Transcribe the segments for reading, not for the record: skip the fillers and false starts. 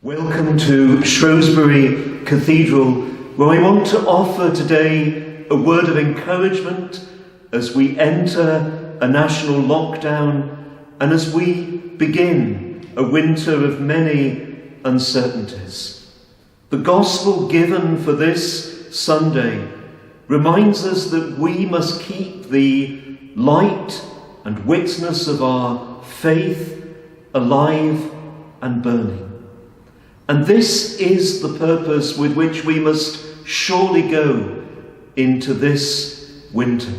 Welcome to Shrewsbury Cathedral, where I want to offer today a word of encouragement as we enter a national lockdown and as we begin a winter of many uncertainties. The gospel given for this Sunday reminds us that we must keep the light and witness of our faith alive and burning. And this is the purpose with which we must surely go into this winter.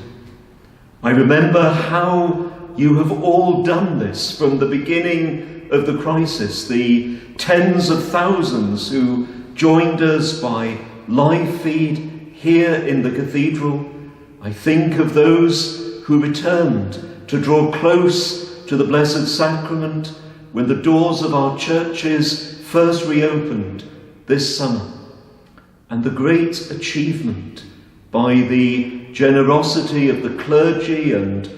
I remember how you have all done this from the beginning of the crisis, the tens of thousands who joined us by live feed here in the cathedral. I think of those who returned to draw close to the Blessed Sacrament when the doors of our churches first reopened this summer, and the great achievement by the generosity of the clergy and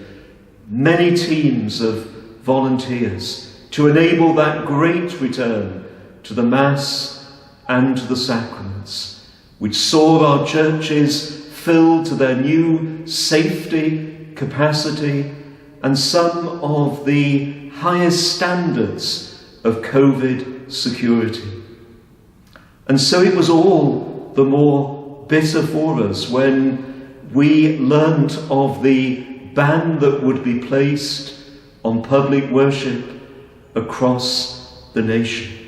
many teams of volunteers to enable that great return to the Mass and to the sacraments, which saw our churches filled to their new safety, capacity, and some of the highest standards of COVID security. And so it was all the more bitter for us when we learnt of the ban that would be placed on public worship across the nation.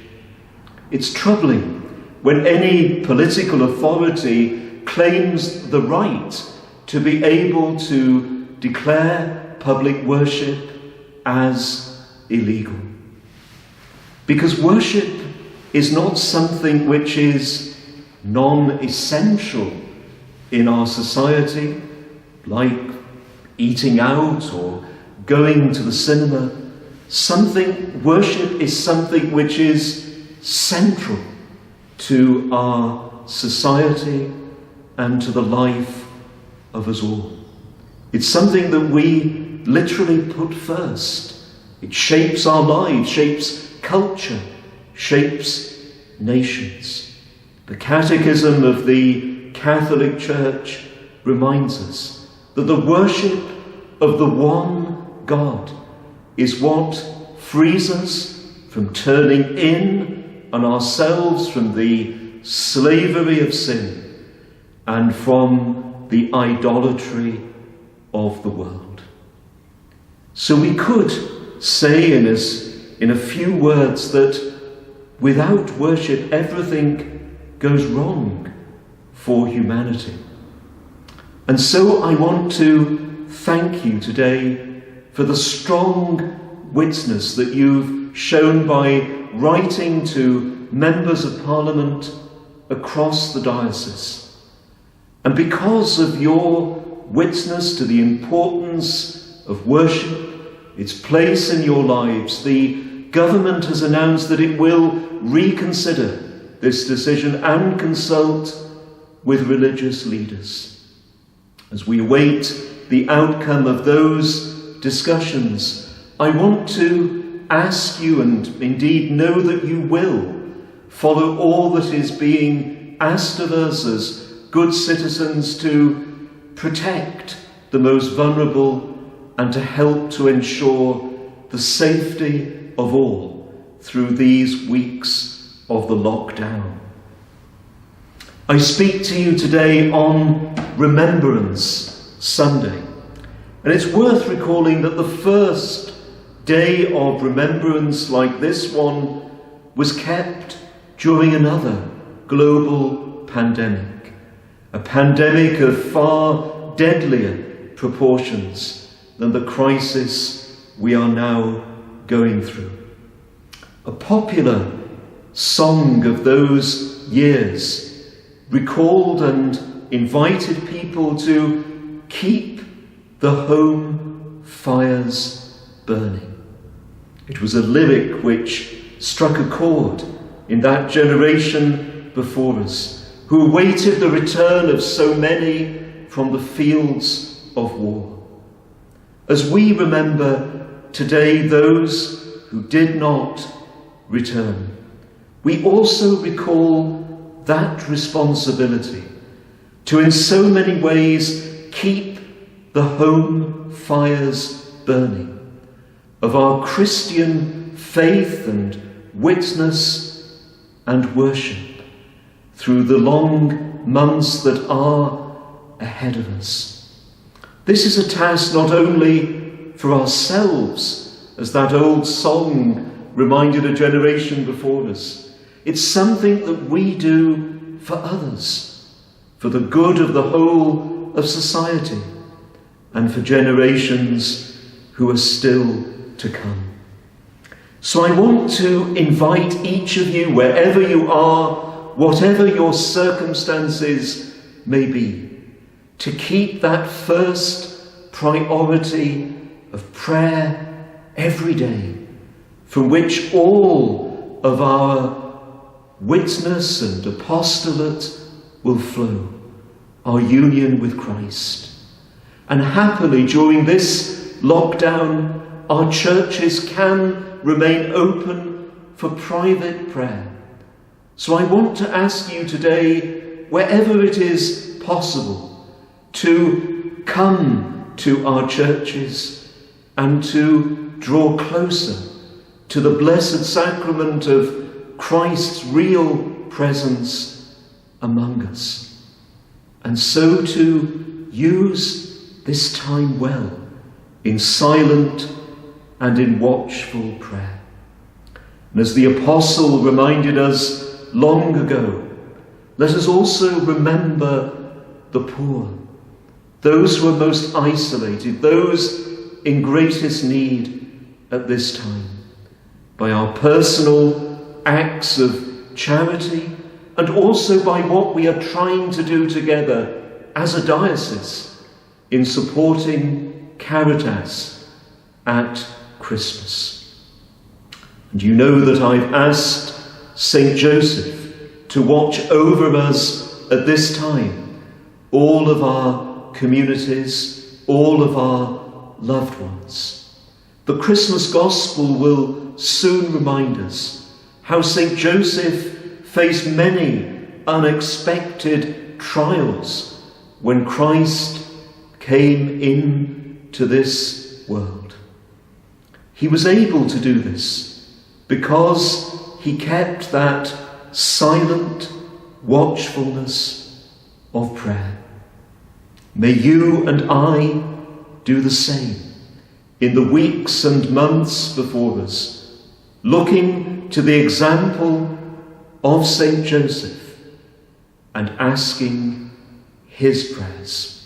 It's troubling when any political authority claims the right to be able to declare public worship as illegal. Because worship is not something which is non-essential in our society, like eating out or going to the cinema. Worship is something which is central to our society and to the life of us all. It's something that we literally put first. It shapes our lives, shapes culture, shapes nations. The Catechism of the Catholic Church reminds us that the worship of the one God is what frees us from turning in on ourselves from the slavery of sin and from the idolatry of the world. So we could say in a few words that without worship everything goes wrong for humanity. And so I want to thank you today for the strong witness that you've shown by writing to members of Parliament across the diocese. And because of your witness to the importance of worship, its place in your lives, the government has announced that it will reconsider this decision and consult with religious leaders. As we await the outcome of those discussions, I want to ask you, and indeed know that you will, follow all that is being asked of us as good citizens to protect the most vulnerable and to help to ensure the safety of all through these weeks of the lockdown. I speak to you today on Remembrance Sunday, and it's worth recalling that the first day of remembrance like this one was kept during another global pandemic, a pandemic of far deadlier proportions than the crisis we are now going through. A popular song of those years recalled and invited people to keep the home fires burning. It was a lyric which struck a chord in that generation before us, who awaited the return of so many from the fields of war. As we remember today those who did not return, we also recall that responsibility to in so many ways keep the home fires burning of our Christian faith and witness and worship through the long months that are ahead of us. This is a task not only for ourselves, as that old song reminded a generation before us. It's something that we do for others, for the good of the whole of society, and for generations who are still to come. So I want to invite each of you, wherever you are, whatever your circumstances may be, to keep that first priority of prayer every day, from which all of our witness and apostolate will flow, our union with Christ. And happily, during this lockdown, our churches can remain open for private prayer. So I want to ask you today, wherever it is possible, to come to our churches and to draw closer to the blessed sacrament of Christ's real presence among us, and so to use this time well in silent and in watchful prayer. And as the apostle reminded us long ago, let us also remember the poor, those who are most isolated, those in greatest need at this time, by our personal acts of charity and also by what we are trying to do together as a diocese in supporting Caritas at Christmas. And you know that I've asked St. Joseph to watch over us at this time, all of our communities, all of our loved ones. The Christmas Gospel will soon remind us how St. Joseph faced many unexpected trials when Christ came into this world. He was able to do this because he kept that silent watchfulness of prayer. May you and I do the same in the weeks and months before us, looking to the example of St. Joseph and asking his prayers.